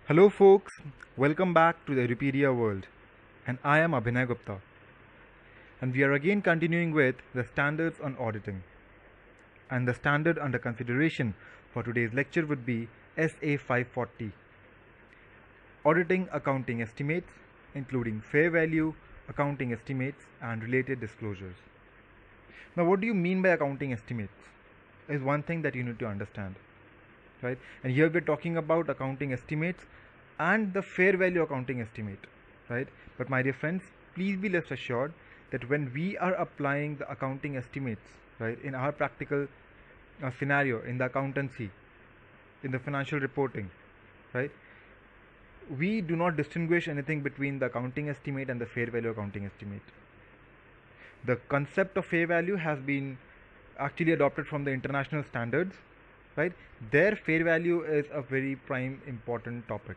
Hello, folks. Welcome back to the Wikipedia world. And I am Abhinay Gupta. And we are again continuing with the standards on auditing. And the standard under consideration for today's lecture would be SA 540, Auditing Accounting Estimates, including fair value, accounting estimates, and related disclosures. Now, what do you mean by accounting estimates? Is one thing that you need to understand, right? And here we're talking about accounting estimates and the fair value accounting estimate, right? But my dear friends, please be rest assured that when we are applying the accounting estimates, right, in our practical scenario, in the accountancy, in the financial reporting, right, we do not distinguish anything between the accounting estimate and the fair value accounting estimate. The concept of fair value has been actually adopted from the international standards, right? Their fair value is a very prime important topic,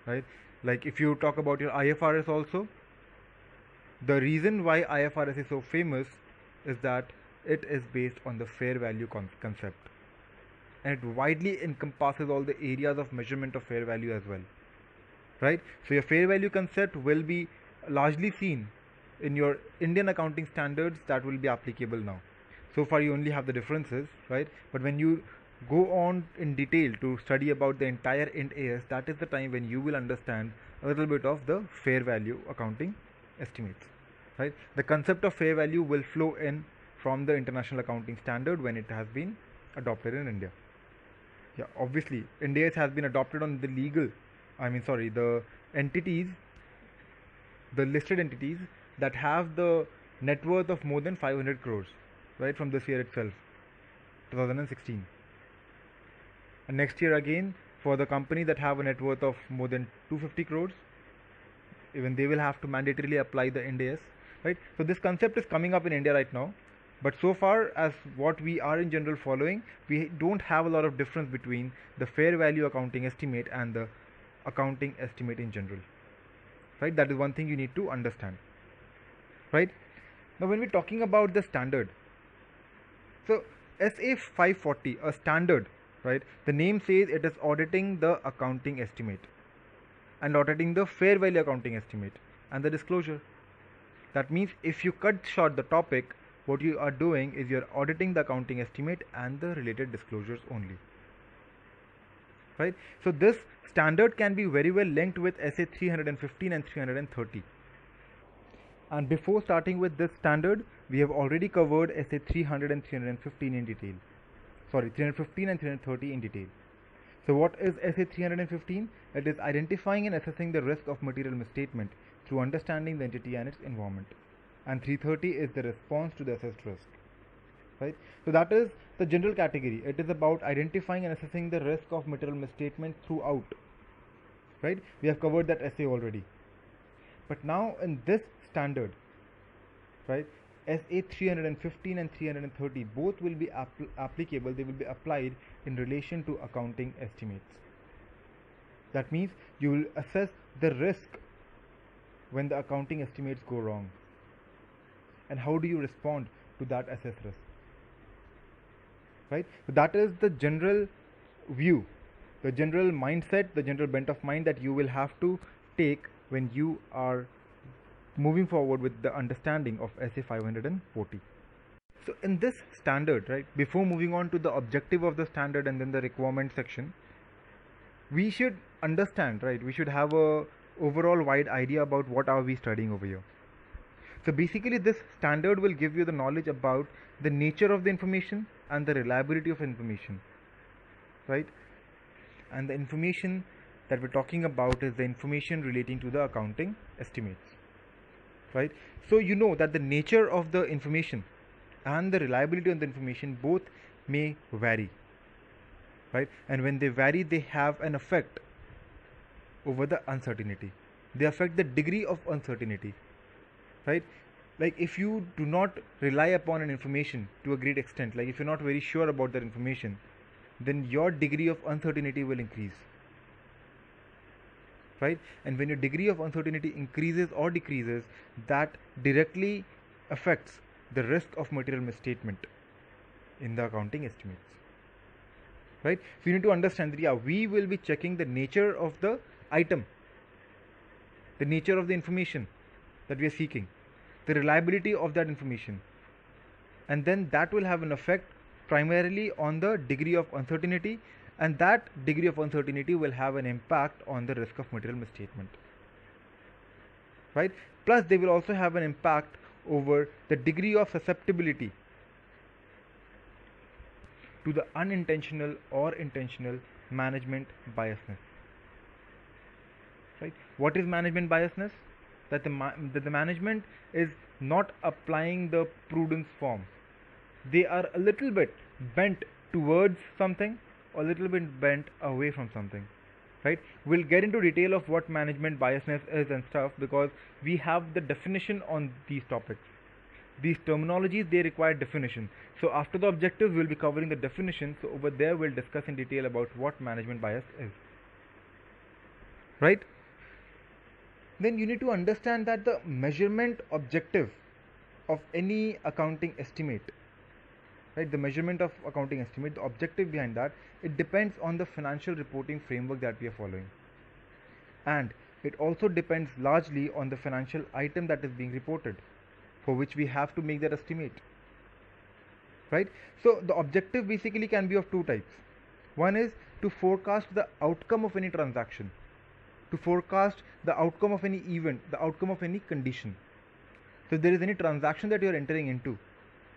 right? Like if you talk about your IFRS also, the reason why IFRS is so famous is that it is based on the fair value concept, and it widely encompasses all the areas of measurement of fair value as well, right? So your fair value concept will be largely seen in your Indian accounting standards that will be applicable now. So far you only have the differences, right? But when you go on in detail to study about the entire Ind AS, that is the time when you will understand a little bit of the fair value accounting estimates, right? The concept of fair value will flow in from the international accounting standard when it has been adopted in India. Yeah, obviously Ind AS has been adopted on the the entities, the listed entities that have the net worth of more than 500 crores, right, from this year itself, 2016. And next year again, for the company that have a net worth of more than 250 crores, even they will have to mandatorily apply the Ind AS, right? So this concept is coming up in India right now, but so far as what we are in general following, we don't have a lot of difference between the fair value accounting estimate and the accounting estimate in general, right? That is one thing you need to understand, right? Now when we're talking about the standard, so SA 540, a standard, right? The name says it is auditing the accounting estimate and auditing the fair value accounting estimate and the disclosure. That means if you cut short the topic, what you are doing is you're auditing the accounting estimate and the related disclosures only, right? So this standard can be very well linked with SA 315 and 330. And before starting with this standard, we have already covered SA 300 and 315 in detail. Sorry, 315 and 330 in detail. So what is SA 315? It is identifying and assessing the risk of material misstatement through understanding the entity and its environment. And 330 is the response to the assessed risk, right? So that is the general category. It is about identifying and assessing the risk of material misstatement throughout, right? We have covered that SA already. But now in this standard, right, SA 315 and 330 both will be applicable, they will be applied in relation to accounting estimates. That means you will assess the risk when the accounting estimates go wrong, and how do you respond to that assessed risk, right? So that is the general view, the general mindset, the general bent of mind that you will have to take when you are moving forward with the understanding of SA 540. So in this standard, right, before moving on to the objective of the standard and then the requirement section, we should understand, right, we should have a overall wide idea about what are we studying over here. So basically this standard will give you the knowledge about the nature of the information and the reliability of information, right? And the information that we're talking about is the information relating to the accounting estimates, right? So you know that the nature of the information and the reliability of the information both may vary, right? And when they vary, they have an effect over the uncertainty. They affect the degree of uncertainty, right? Like if you do not rely upon an information to a great extent, like if you're not very sure about that information, then your degree of uncertainty will increase, right? And when your degree of uncertainty increases or decreases, that directly affects the risk of material misstatement in the accounting estimates. right? So you need to understand that, yeah, we will be checking the nature of the item, the nature of the information that we are seeking, the reliability of that information, and then that will have an effect primarily on the degree of uncertainty, and that degree of uncertainty will have an impact on the risk of material misstatement, right? Plus they will also have an impact over the degree of susceptibility to the unintentional or intentional management biasness, right? What is management biasness? That the management is not applying the prudence form. They are a little bit bent towards something or a little bit bent away from something, right? We'll get into detail of what management biasness is and stuff, because we have the definition on these topics. These terminologies, they require definition. So after the objectives, we'll be covering the definition. So over there, we'll discuss in detail about what management bias is, right? Then you need to understand that the measurement objective of any accounting estimate, right, the measurement of accounting estimate, the objective behind that, it depends on the financial reporting framework that we are following, and it also depends largely on the financial item that is being reported, for which we have to make that estimate, right? So the objective basically can be of two types. One is to forecast the outcome of any transaction, to forecast the outcome of any event, the outcome of any condition. So if there is any transaction that you are entering into,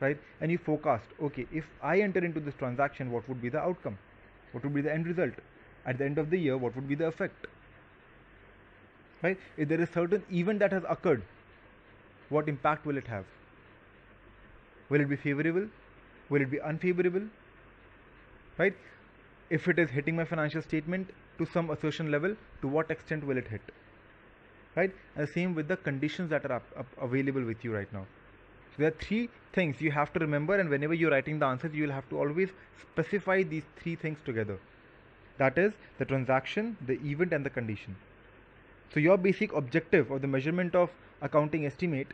right, and you forecast, okay, if I enter into this transaction, what would be the outcome, what would be the end result, at the end of the year, what would be the effect, right? If there is certain event that has occurred, what impact will it have? Will it be favorable? Will it be unfavorable? Right? If it is hitting my financial statement to some assertion level, to what extent will it hit? Right? And the same with the conditions that are available with you right now. So there are three things you have to remember, and whenever you're writing the answers, you will have to always specify these three things together. That is the transaction, the event, and the condition. So your basic objective or the measurement of accounting estimate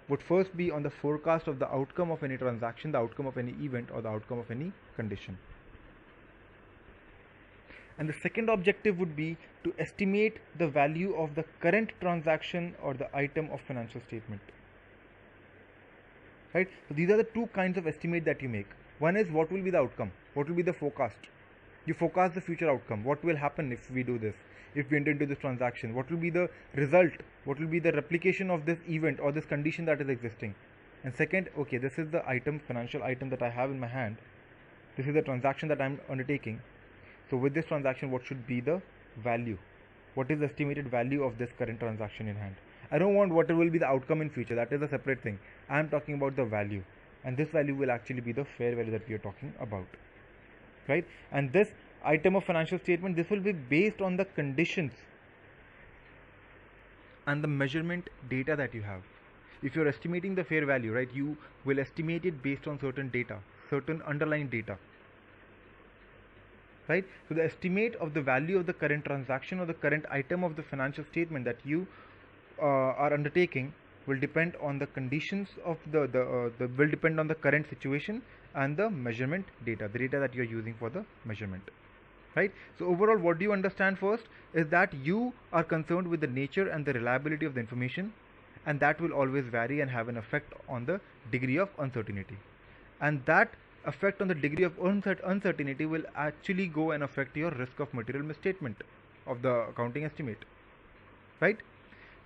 would first be on the forecast of the outcome of any transaction, the outcome of any event, or the outcome of any condition. And the second objective would be to estimate the value of the current transaction or the item of financial statement. Right? So these are the two kinds of estimate that you make. One is what will be the outcome, what will be the forecast. You forecast the future outcome, what will happen if we do this, if we enter into this transaction, what will be the result, what will be the replication of this event or this condition that is existing. And second, okay, this is the item, financial item that I have in my hand, this is the transaction that I am undertaking. So with this transaction, what should be the value, what is the estimated value of this current transaction in hand. I don't want what will be the outcome in future, that is a separate thing. I am talking about the value, and this value will actually be the fair value that we are talking about, right? And this item of financial statement, this will be based on the conditions and the measurement data that you have. If you're estimating the fair value, right, you will estimate it based on certain data, certain underlying data, right? So the estimate of the value of the current transaction or the current item of the financial statement that you are undertaking will depend on the conditions of will depend on the current situation and the measurement data, the data that you are using for the measurement, right? So overall, what do you understand first is that you are concerned with the nature and the reliability of the information, and that will always vary and have an effect on the degree of uncertainty, and that effect on the degree of uncertainty will actually go and affect your risk of material misstatement of the accounting estimate, right?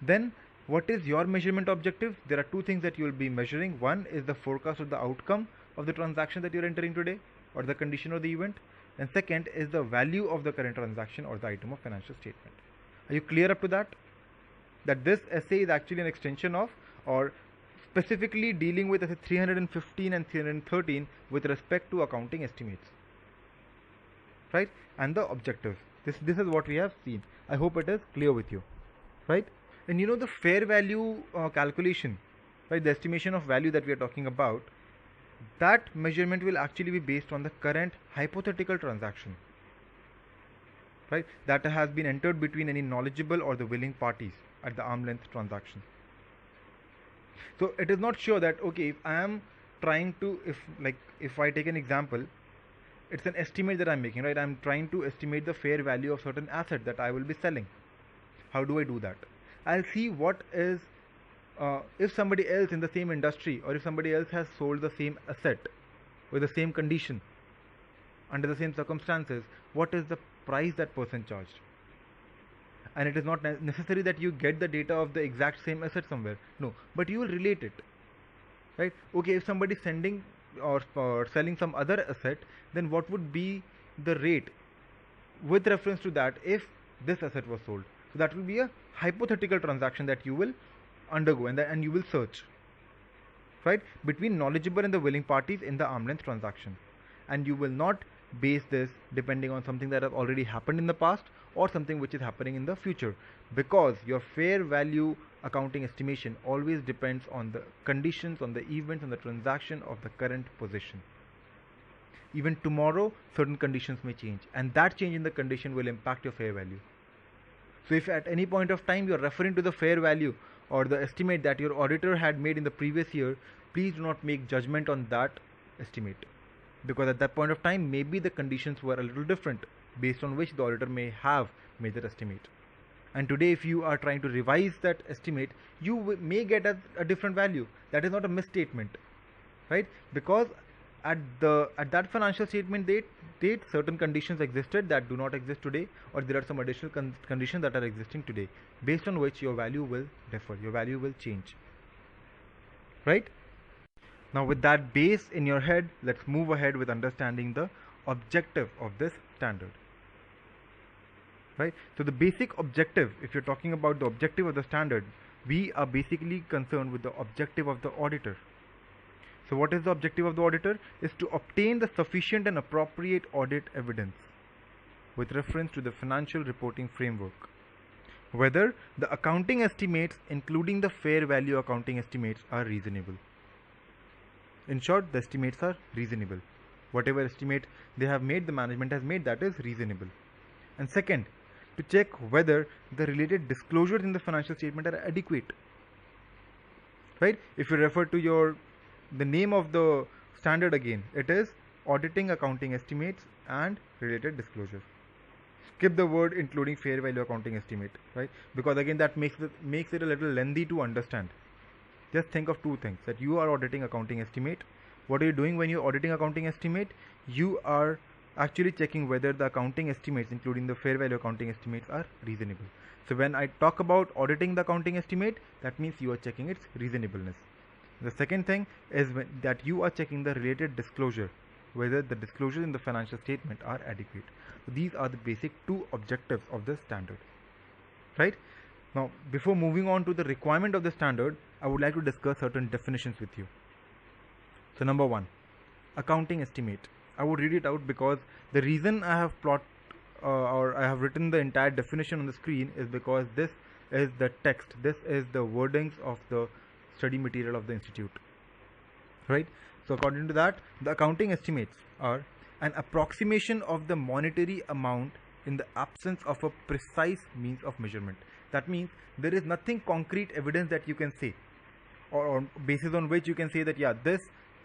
Then what is your measurement objective? There are two things that you will be measuring. One is the forecast of the outcome of the transaction that you are entering today, or the condition or the event, and second is the value of the current transaction or the item of financial statement. Are you clear up to that? That this essay is actually an extension of, or specifically dealing with 315 and 313 with respect to accounting estimates, right? And the objectives. This is what we have seen. I hope it is clear with you, right? And you know the fair value calculation, right? The estimation of value that we are talking about, that measurement will actually be based on the current hypothetical transaction, right? That has been entered between any knowledgeable or the willing parties at the arm's length transaction. So it is not sure that, okay, if I am trying to, if I take an example, It's an estimate that I'm making, right? I'm trying to estimate the fair value of certain asset that I will be selling. How do I do that? I'll see what is if somebody else in the same industry, or if somebody else has sold the same asset with the same condition under the same circumstances, what is the price that person charged. And it is not necessary that you get the data of the exact same asset somewhere, no, but you will relate it, right? Okay, if somebody is sending or selling some other asset, then what would be the rate with reference to that if this asset was sold? So that will be a hypothetical transaction that you will undergo, and you will search, right, between knowledgeable and the willing parties in the arm's length transaction. And you will not base this depending on something that has already happened in the past or something which is happening in the future, because your fair value accounting estimation always depends on the conditions, on the events, on the transaction of the current position. Even tomorrow certain conditions may change, and that change in the condition will impact your fair value. So if at any point of time you are referring to the fair value or the estimate that your auditor had made in the previous year, please do not make judgment on that estimate, because at that point of time maybe the conditions were a little different based on which the auditor may have made that estimate. And today if you are trying to revise that estimate, you may get a different value. That is not a misstatement, right? Because at that financial statement date certain conditions existed that do not exist today, or there are some additional conditions that are existing today, based on which your value will differ, your value will change, right? Now with that base in your head, let's move ahead with understanding the objective of this standard, right? So the basic objective, if you're talking about the objective of the standard, we are basically concerned with the objective of the auditor. So what is the objective of the auditor? Is to obtain the sufficient and appropriate audit evidence with reference to the financial reporting framework, whether the accounting estimates, including the fair value accounting estimates, are reasonable. In short, the estimates are reasonable. Whatever estimate they have made, the management has made, that is reasonable. And second, to check whether the related disclosures in the financial statement are adequate, right? If you refer to the name of the standard again, it is auditing accounting estimates and related disclosures. Skip the word including fair value accounting estimate, right? Because again that makes it a little lengthy to understand. Just think of two things, that you are auditing accounting estimate. What are you doing when you're auditing accounting estimate? You are actually checking whether the accounting estimates, including the fair value accounting estimates, are reasonable. So when I talk about auditing the accounting estimate, that means you are checking its reasonableness. The second thing is that you are checking the related disclosure, whether the disclosures in the financial statement are adequate. So these are the basic two objectives of the standard, right? Now, before moving on to the requirement of the standard, I would like to discuss certain definitions with you. So number one, accounting estimate. I would read it out because the reason I have or I have written the entire definition on the screen is because this is the text, this is the wordings of the study material of the institute, right? So according to that, the accounting estimates are an approximation of the monetary amount in the absence of a precise means of measurement. That means there is nothing concrete evidence that you can say, or basis on which you can say that yeah, this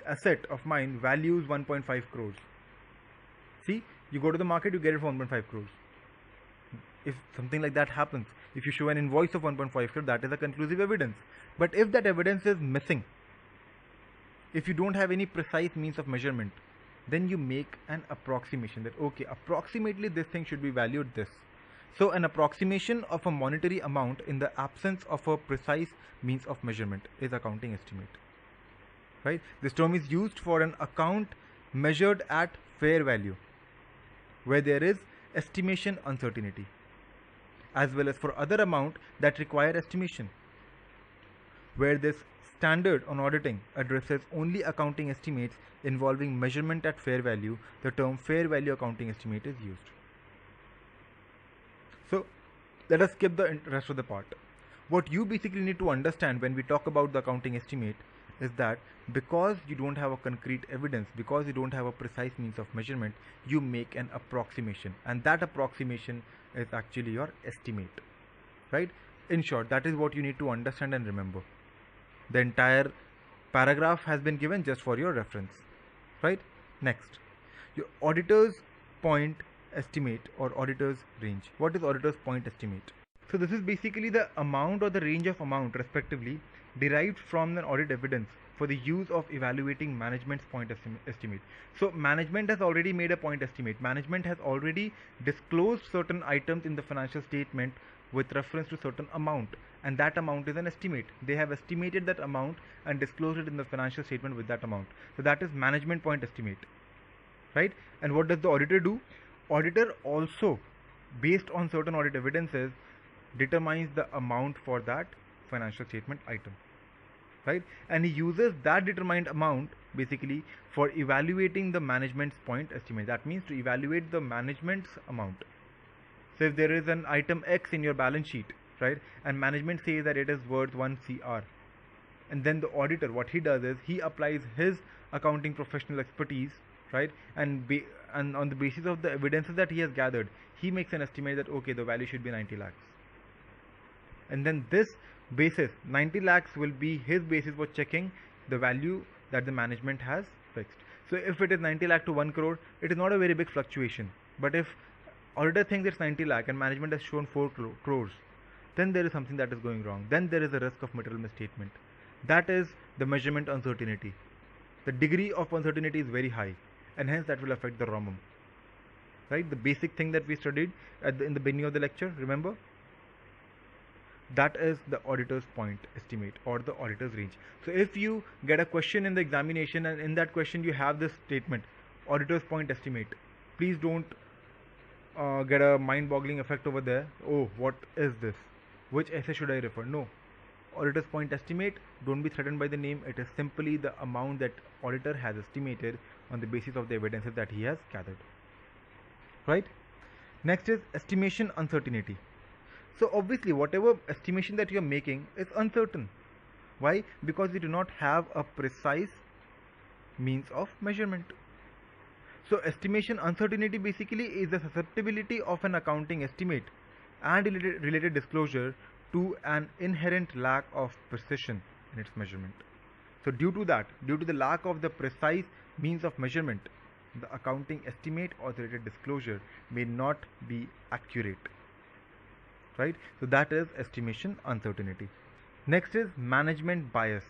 asset of mine values 1.5 crores. See, you go to the market, you get it for 1.5 crores. If something like that happens, if you show an invoice of 1.5 crores, that is a conclusive evidence. But if that evidence is missing, if you don't have any precise means of measurement, then you make an approximation that okay, approximately this thing should be valued this. So an approximation of a monetary amount in the absence of a precise means of measurement is accounting estimate, right? This term is used for an account measured at fair value, where there is estimation uncertainty, as well as for other amount that require estimation. Where this standard on auditing addresses only accounting estimates involving measurement at fair value, the term fair value accounting estimate is used. So let us skip the rest of the part. What you basically need to understand when we talk about the accounting estimate is that because you don't have a concrete evidence, because you don't have a precise means of measurement, you make an approximation, and that approximation is actually your estimate, right? In short, that is what you need to understand and remember. The entire paragraph has been given just for your reference, right? Next, Your auditor's point estimate or auditor's range. What is auditor's point estimate? So this is basically the amount or the range of amount respectively derived from an audit evidence for the use of evaluating management's point estimate. So management has already made a point estimate. Management has already disclosed certain items in the financial statement with reference to certain amount, and that amount is an estimate. They have estimated that amount and disclosed it in the financial statement with that amount. So that is management point estimate, right? And what does the auditor do? Auditor also, based on certain audit evidences, determines the amount for that financial statement item, right? And he uses that determined amount basically for evaluating the management's point estimate. That means to evaluate the management's amount. So if there is an item X in your balance sheet, right, and management says that it is worth 1 CR, and then the auditor, what he does is he applies his accounting professional expertise, right, and on the basis of the evidences that he has gathered, he makes an estimate that okay, the value should be 90 lakhs. And then this basis, 90 lakhs will be his basis for checking the value that the management has fixed. So if it is 90 lakh to 1 crore, it is not a very big fluctuation. But if auditor thinks it's 90 lakh and management has shown 4 crores, then there is something that is going wrong. Then there is a risk of material misstatement. That is the measurement uncertainty. The degree of uncertainty is very high, and hence that will affect the ROMM. Right? The basic thing that we studied in the beginning of the lecture, remember? That is the auditor's point estimate or the auditor's range. So if you get a question in the examination and in that question you have this statement, auditor's point estimate, please don't get a mind-boggling effect over there. Oh, what is this? Which essay should I refer? No. Auditor's point estimate, don't be threatened by the name. It is simply the amount that auditor has estimated on the basis of the evidences that he has gathered. Right? Next is estimation uncertainty. So obviously whatever estimation that you are making is uncertain. Why? Because you do not have a precise means of measurement. So estimation uncertainty basically is the susceptibility of an accounting estimate and related disclosure to an inherent lack of precision in its measurement. So due to the lack of the precise means of measurement, the accounting estimate or the related disclosure may not be accurate. Right? So that is estimation uncertainty. Next is management bias.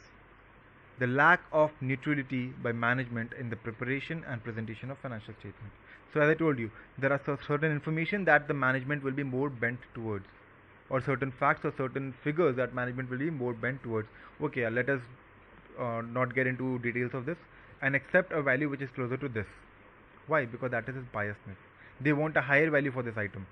The lack of neutrality by management in the preparation and presentation of financial statement. So as I told you, there are certain information that the management will be more bent towards, or certain facts or certain figures that management will be more bent towards. Okay, let us not get into details of this and accept a value which is closer to this. Why? Because that is his biasness. They want a higher value for this item.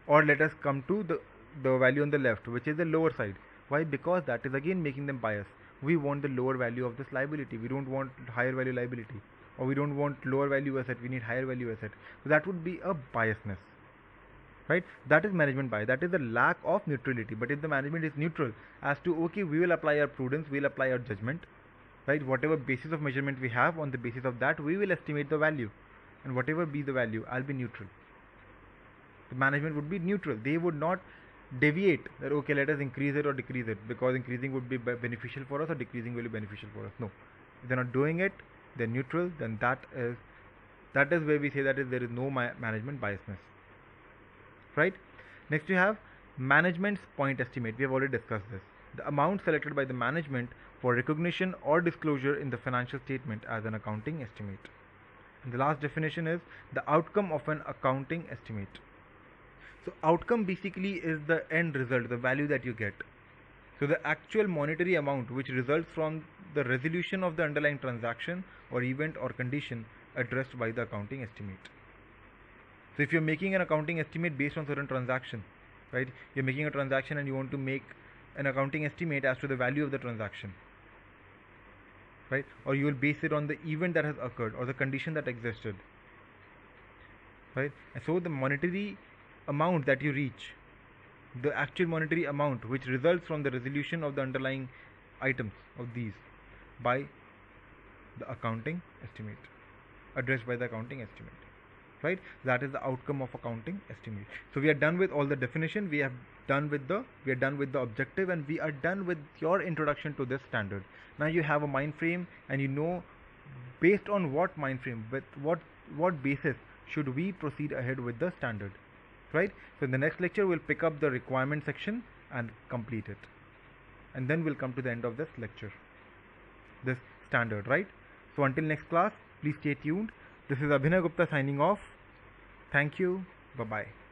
Or let us come to the value on the left, which is the lower side. Why? Because that is again making them biased. We want the lower value of this liability. We don't want higher value liability. Or we don't want lower value asset. We need higher value asset. So that would be a biasness. Right? That is management bias. That is the lack of neutrality. But if the management is neutral as to, okay, we will apply our prudence, we will apply our judgment. Right? Whatever basis of measurement we have, on the basis of that, we will estimate the value. And whatever be the value, I'll be neutral. The management would be neutral. They would not deviate that okay, let us increase it or decrease it because increasing would be beneficial for us or decreasing will be beneficial for us. No, if they're not doing it, they're neutral. Then that is where we say that there is no management biasness. Right? Next we have management's point estimate. We have already discussed this. The amount selected by the management for recognition or disclosure in the financial statement as an accounting estimate. And the last definition is the outcome of an accounting estimate. So outcome basically is the end result, the value that you get. So the actual monetary amount which results from the resolution of the underlying transaction or event or condition addressed by the accounting estimate. So if you're making an accounting estimate based on certain transaction, right? You're making a transaction and you want to make an accounting estimate as to the value of the transaction, right? Or you will base it on the event that has occurred or the condition that existed, right? And so the monetary amount that you reach, the actual monetary amount which results from the resolution of the underlying items of these by the accounting estimate, addressed by the accounting estimate, right? That is the outcome of accounting estimate. So we are done with all the definition, we are done with the objective, and we are done with your introduction to this standard. Now you have a mind frame and you know based on what mind frame, with what what basis should we proceed ahead with the standard, right? So in the next lecture we'll pick up the requirement section and complete it, and then we'll come to the end of this lecture, this standard, right? So until next class, please stay tuned. This is Abhinay Gupta signing off. Thank you. Bye bye.